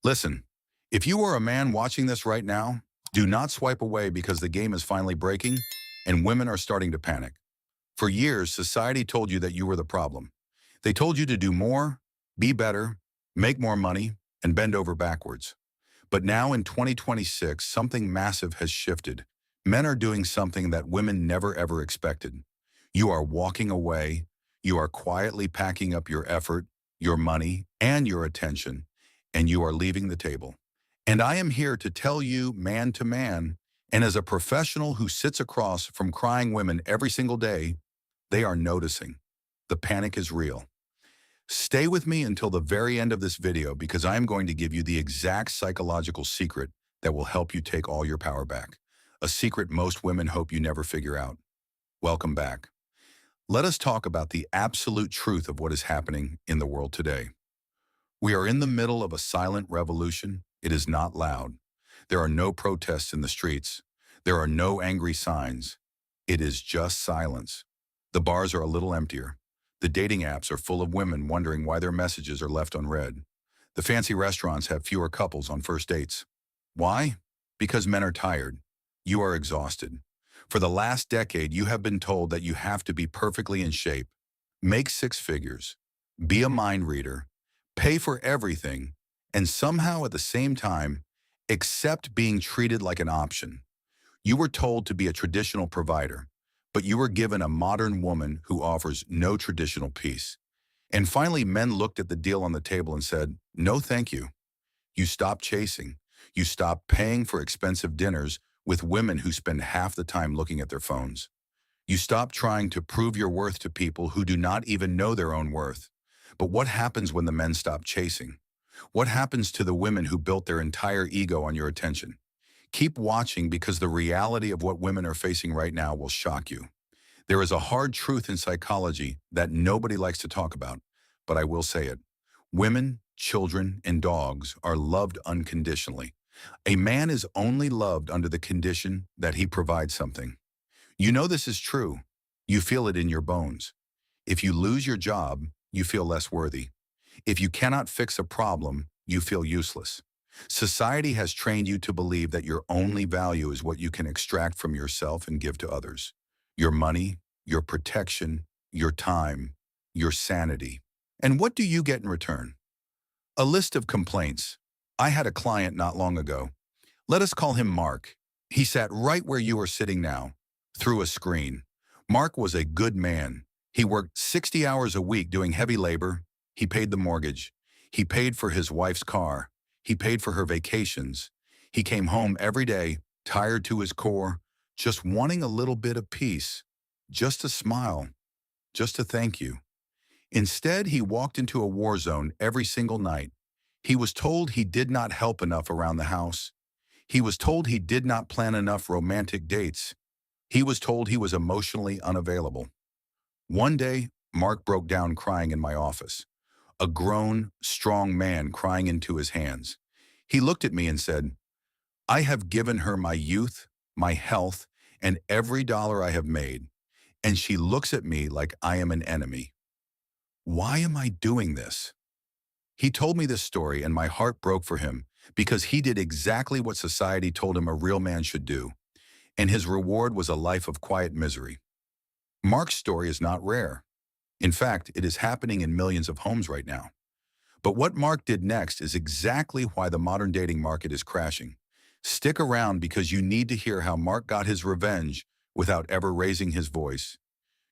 Listen, if you are a man watching this right now, do not swipe away because the game is finally breaking and women are starting to panic. For years, society told you that you were the problem. They told you to do more, be better, make more money, and bend over backwards. But now in 2026, something massive has shifted. Men are doing something that women never ever expected. You are walking away. You are quietly packing up your effort, your money, and your attention, and you are leaving the table. And I am here to tell you, man to man, and as a professional who sits across from crying women every single day, they are noticing. The panic is real. Stay with me until the very end of this video because I am going to give you the exact psychological secret that will help you take all your power back. A secret most women hope you never figure out. Welcome back. Let us talk about the absolute truth of what is happening in the world today. We are in the middle of a silent revolution. It is not loud. There are no protests in the streets. There are no angry signs. It is just silence. The bars are a little emptier. The dating apps are full of women wondering why their messages are left unread. The fancy restaurants have fewer couples on first dates. Why? Because men are tired. You are exhausted. For the last decade, you have been told that you have to be perfectly in shape, make six figures, be a mind reader, pay for everything, and somehow at the same time, accept being treated like an option. You were told to be a traditional provider, but you were given a modern woman who offers no traditional peace. And finally, men looked at the deal on the table and said, no, thank you. You stopped chasing. You stopped paying for expensive dinners with women who spend half the time looking at their phones. You stopped trying to prove your worth to people who do not even know their own worth. But what happens when the men stop chasing? What happens to the women who built their entire ego on your attention? Keep watching because the reality of what women are facing right now will shock you. There is a hard truth in psychology that nobody likes to talk about, but I will say it. Women, children, and dogs are loved unconditionally. A man is only loved under the condition that he provides something. You know this is true. You feel it in your bones. If you lose your job, you feel less worthy. If you cannot fix a problem, you feel useless. Society has trained you to believe that your only value is what you can extract from yourself and give to others. Your money, your protection, your time, your sanity. And what do you get in return? A list of complaints. I had a client not long ago. Let us call him Mark. He sat right where you are sitting now, through a screen. Mark was a good man. He worked 60 hours a week doing heavy labor. He paid the mortgage. He paid for his wife's car. He paid for her vacations. He came home every day, tired to his core, just wanting a little bit of peace, just a smile, just a thank you. Instead, he walked into a war zone every single night. He was told he did not help enough around the house. He was told he did not plan enough romantic dates. He was told he was emotionally unavailable. One day, Mark broke down crying in my office. A grown, strong man crying into his hands. He looked at me and said, I have given her my youth, my health, and every dollar I have made, and she looks at me like I am an enemy. Why am I doing this? He told me this story and my heart broke for him because he did exactly what society told him a real man should do, and his reward was a life of quiet misery. Mark's story is not rare. In fact, it is happening in millions of homes right now. But what Mark did next is exactly why the modern dating market is crashing. Stick around because you need to hear how Mark got his revenge without ever raising his voice.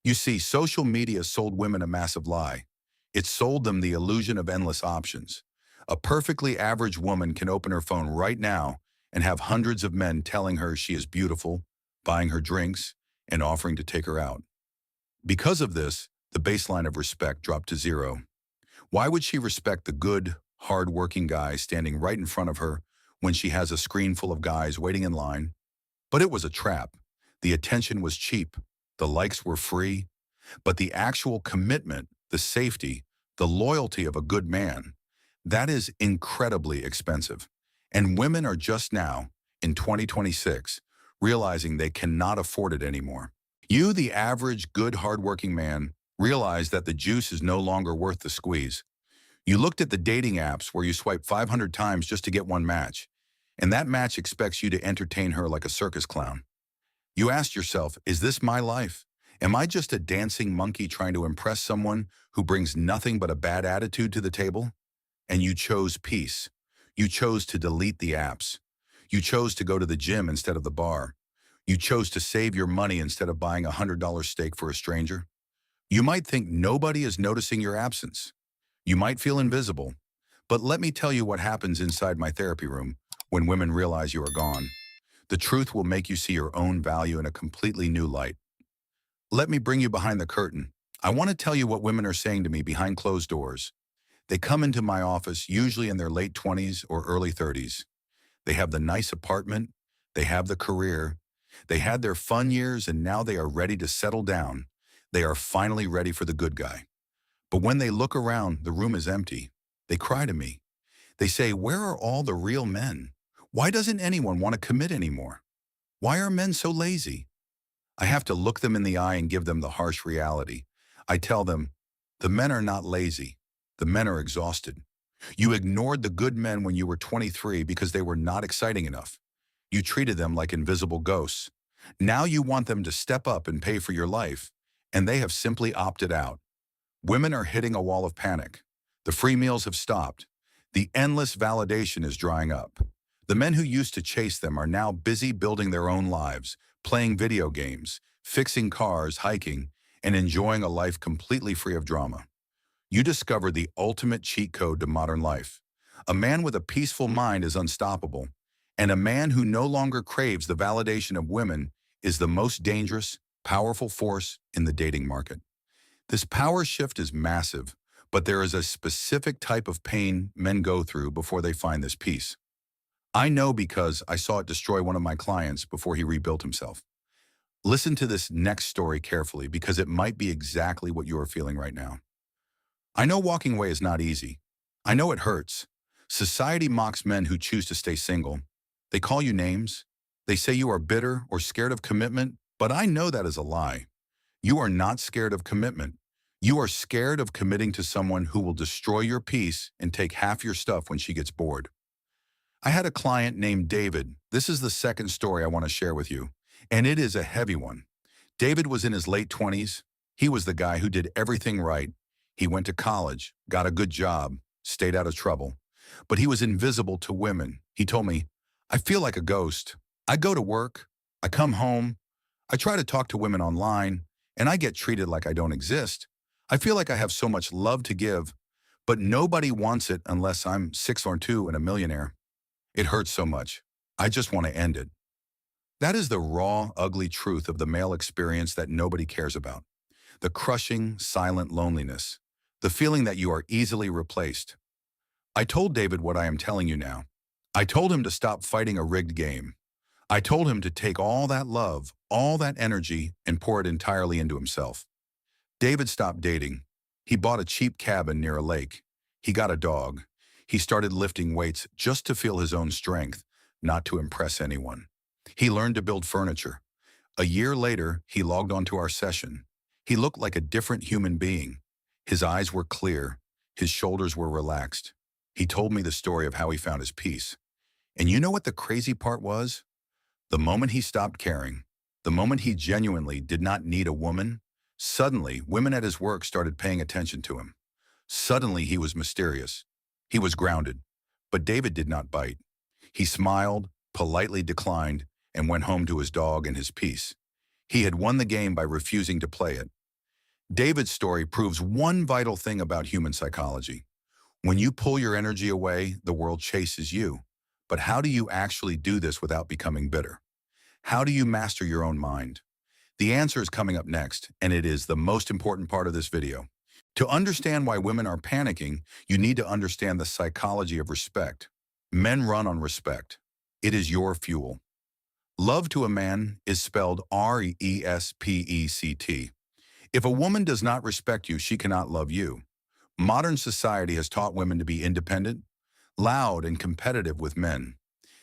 You see, social media sold women a massive lie. It sold them the illusion of endless options. A perfectly average woman can open her phone right now and have hundreds of men telling her she is beautiful, buying her drinks, and offering to take her out. Because of this, the baseline of respect dropped to zero. Why would she respect the good, hard-working guy standing right in front of her when she has a screen full of guys waiting in line? But it was a trap. The attention was cheap. The likes were free. But the actual commitment, the safety, the loyalty of a good man, that is incredibly expensive. And women are just now, in 2026, realizing they cannot afford it anymore. You, the average, good, hardworking man, realize that the juice is no longer worth the squeeze. You looked at the dating apps where you swipe 500 times just to get one match, and that match expects you to entertain her like a circus clown. You asked yourself, is this my life? Am I just a dancing monkey trying to impress someone who brings nothing but a bad attitude to the table? And you chose peace. You chose to delete the apps. You chose to go to the gym instead of the bar. You chose to save your money instead of buying a $100 steak for a stranger. You might think nobody is noticing your absence. You might feel invisible. But let me tell you what happens inside my therapy room when women realize you are gone. The truth will make you see your own value in a completely new light. Let me bring you behind the curtain. I want to tell you what women are saying to me behind closed doors. They come into my office usually in their late 20s or early 30s. They have the nice apartment, they have the career, they had their fun years, and now they are ready to settle down. They are finally ready for the good guy. But when they look around, the room is empty. They cry to me. They say, where are all the real men? Why doesn't anyone want to commit anymore? Why are men so lazy? I have to look them in the eye and give them the harsh reality. I tell them, the men are not lazy. The men are exhausted. You ignored the good men when you were 23 because they were not exciting enough. You treated them like invisible ghosts. Now you want them to step up and pay for your life, and they have simply opted out. Women are hitting a wall of panic. The free meals have stopped. The endless validation is drying up. The men who used to chase them are now busy building their own lives, playing video games, fixing cars, hiking, and enjoying a life completely free of drama. You discover the ultimate cheat code to modern life. A man with a peaceful mind is unstoppable, and a man who no longer craves the validation of women is the most dangerous, powerful force in the dating market. This power shift is massive, but there is a specific type of pain men go through before they find this peace. I know because I saw it destroy one of my clients before he rebuilt himself. Listen to this next story carefully because it might be exactly what you are feeling right now. I know walking away is not easy. I know it hurts. Society mocks men who choose to stay single. They call you names. They say you are bitter or scared of commitment, but I know that is a lie. You are not scared of commitment. You are scared of committing to someone who will destroy your peace and take half your stuff when she gets bored. I had a client named David. This is the second story I want to share with you, and it is a heavy one. David was in his late 20s. He was the guy who did everything right. He went to college, got a good job, stayed out of trouble. But he was invisible to women. He told me, I feel like a ghost. I go to work, I come home, I try to talk to women online, and I get treated like I don't exist. I feel like I have so much love to give, but nobody wants it unless I'm 6'2" and a millionaire. It hurts so much. I just want to end it. That is the raw, ugly truth of the male experience that nobody cares about. The crushing, silent loneliness. The feeling that you are easily replaced. I told David what I am telling you now. I told him to stop fighting a rigged game. I told him to take all that love, all that energy, and pour it entirely into himself. David stopped dating. He bought a cheap cabin near a lake. He got a dog. He started lifting weights just to feel his own strength, not to impress anyone. He learned to build furniture. A year later, he logged onto our session. He looked like a different human being. His eyes were clear. His shoulders were relaxed. He told me the story of how he found his peace. And you know what the crazy part was? The moment he stopped caring, the moment he genuinely did not need a woman, suddenly women at his work started paying attention to him. Suddenly he was mysterious. He was grounded. But David did not bite. He smiled, politely declined, and went home to his dog and his peace. He had won the game by refusing to play it. David's story proves one vital thing about human psychology. When you pull your energy away, the world chases you. But how do you actually do this without becoming bitter? How do you master your own mind? The answer is coming up next, and it is the most important part of this video. To understand why women are panicking, you need to understand the psychology of respect. Men run on respect. It is your fuel. Love to a man is spelled R-E-S-P-E-C-T. If a woman does not respect you, she cannot love you. Modern society has taught women to be independent, loud, and competitive with men.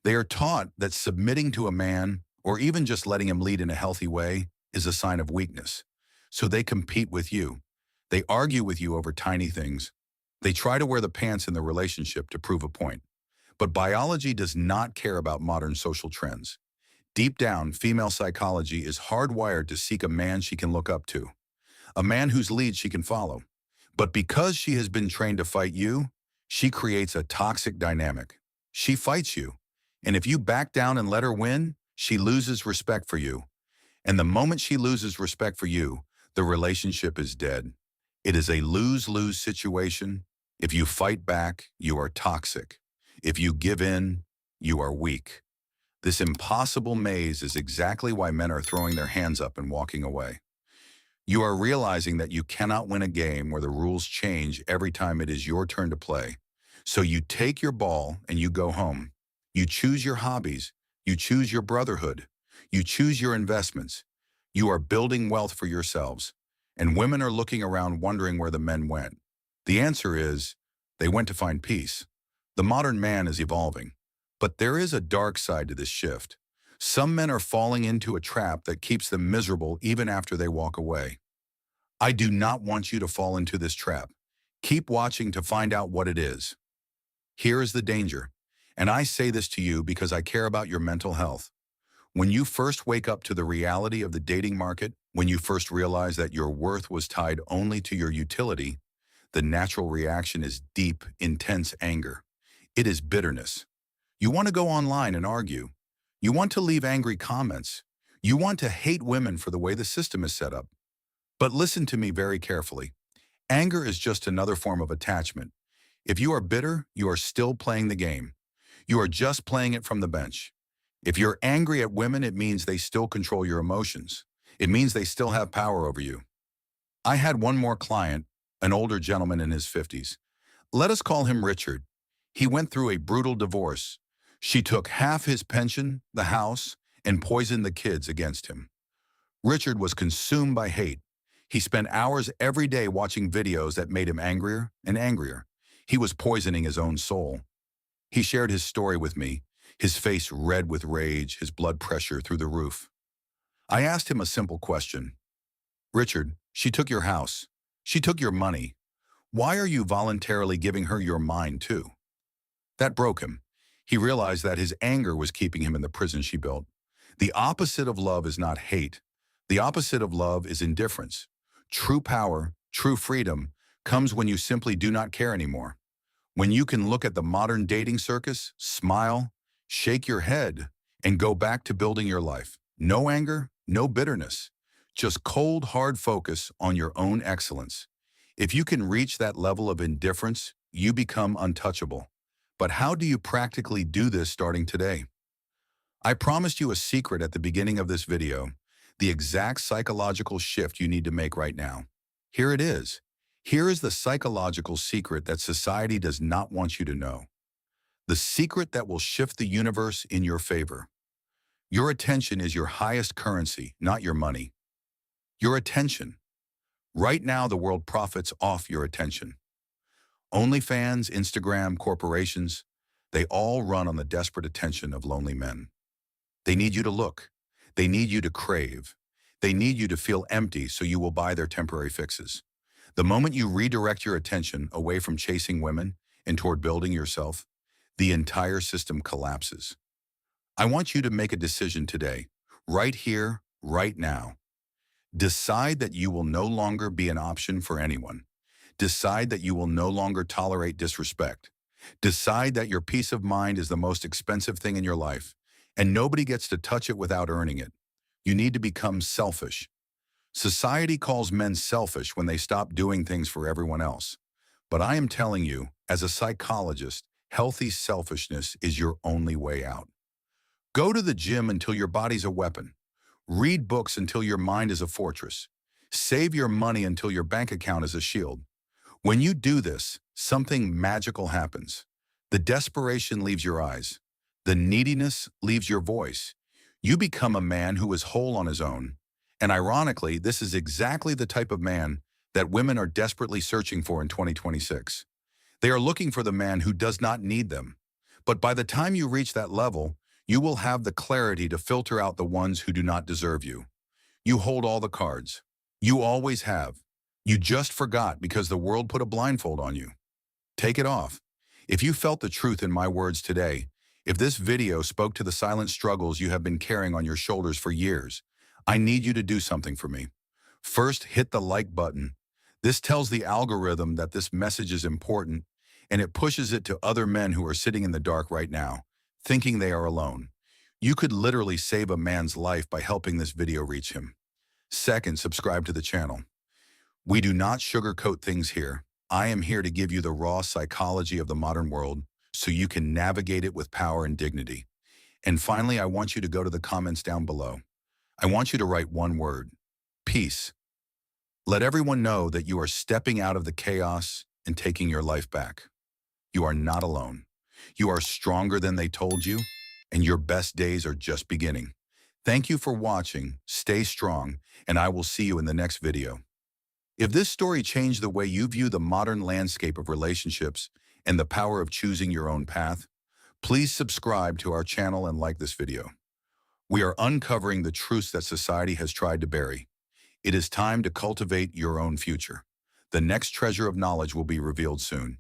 They are taught that submitting to a man, or even just letting him lead in a healthy way, is a sign of weakness. So they compete with you. They argue with you over tiny things. They try to wear the pants in the relationship to prove a point. But biology does not care about modern social trends. Deep down, female psychology is hardwired to seek a man she can look up to, a man whose lead she can follow. But because she has been trained to fight you, she creates a toxic dynamic. She fights you. And if you back down and let her win, she loses respect for you. And the moment she loses respect for you, the relationship is dead. It is a lose-lose situation. If you fight back, you are toxic. If you give in, you are weak. This impossible maze is exactly why men are throwing their hands up and walking away. You are realizing that you cannot win a game where the rules change every time it is your turn to play. So you take your ball and you go home. You choose your hobbies. You choose your brotherhood. You choose your investments. You are building wealth for yourselves. And women are looking around wondering where the men went. The answer is, they went to find peace. The modern man is evolving. But there is a dark side to this shift. Some men are falling into a trap that keeps them miserable even after they walk away. I do not want you to fall into this trap. Keep watching to find out what it is. Here is the danger. And I say this to you because I care about your mental health. When you first wake up to the reality of the dating market, when you first realize that your worth was tied only to your utility, the natural reaction is deep, intense anger. It is bitterness. You want to go online and argue. You want to leave angry comments. You want to hate women for the way the system is set up. But listen to me very carefully. Anger is just another form of attachment. If you are bitter, you are still playing the game. You are just playing it from the bench. If you're angry at women, it means they still control your emotions. It means they still have power over you. I had one more client, an older gentleman in his 50s. Let us call him Richard. He went through a brutal divorce. She took half his pension, the house, and poisoned the kids against him. Richard was consumed by hate. He spent hours every day watching videos that made him angrier and angrier. He was poisoning his own soul. He shared his story with me, his face red with rage, his blood pressure through the roof. I asked him a simple question. Richard, she took your house. She took your money. Why are you voluntarily giving her your mind too? That broke him. He realized that his anger was keeping him in the prison she built. The opposite of love is not hate. The opposite of love is indifference. True power, true freedom, comes when you simply do not care anymore. When you can look at the modern dating circus, smile, shake your head, and go back to building your life. No anger, no bitterness. Just cold, hard focus on your own excellence. If you can reach that level of indifference, you become untouchable. But how do you practically do this starting today? I promised you a secret at the beginning of this video, the exact psychological shift you need to make right now. Here it is. Here is the psychological secret that society does not want you to know. The secret that will shift the universe in your favor. Your attention is your highest currency, not your money. Your attention. Right now, the world profits off your attention. OnlyFans, Instagram, corporations, they all run on the desperate attention of lonely men. They need you to look. They need you to crave. They need you to feel empty so you will buy their temporary fixes. The moment you redirect your attention away from chasing women and toward building yourself, the entire system collapses. I want you to make a decision today, right here, right now. Decide that you will no longer be an option for anyone. Decide that you will no longer tolerate disrespect. Decide that your peace of mind is the most expensive thing in your life, and nobody gets to touch it without earning it. You need to become selfish. Society calls men selfish when they stop doing things for everyone else. But I am telling you, as a psychologist, healthy selfishness is your only way out. Go to the gym until your body's a weapon. Read books until your mind is a fortress. Save your money until your bank account is a shield. When you do this, something magical happens. The desperation leaves your eyes. The neediness leaves your voice. You become a man who is whole on his own. And ironically, this is exactly the type of man that women are desperately searching for in 2026. They are looking for the man who does not need them. But by the time you reach that level, you will have the clarity to filter out the ones who do not deserve you. You hold all the cards. You always have. You just forgot because the world put a blindfold on you. Take it off. If you felt the truth in my words today, if this video spoke to the silent struggles you have been carrying on your shoulders for years, I need you to do something for me. First, hit the like button. This tells the algorithm that this message is important, and it pushes it to other men who are sitting in the dark right now, thinking they are alone. You could literally save a man's life by helping this video reach him. Second, subscribe to the channel. We do not sugarcoat things here. I am here to give you the raw psychology of the modern world so you can navigate it with power and dignity. And finally, I want you to go to the comments down below. I want you to write one word: peace. Let everyone know that you are stepping out of the chaos and taking your life back. You are not alone. You are stronger than they told you, and your best days are just beginning. Thank you for watching, stay strong, and I will see you in the next video. If this story changed the way you view the modern landscape of relationships and the power of choosing your own path, please subscribe to our channel and like this video. We are uncovering the truths that society has tried to bury. It is time to cultivate your own future. The next treasure of knowledge will be revealed soon.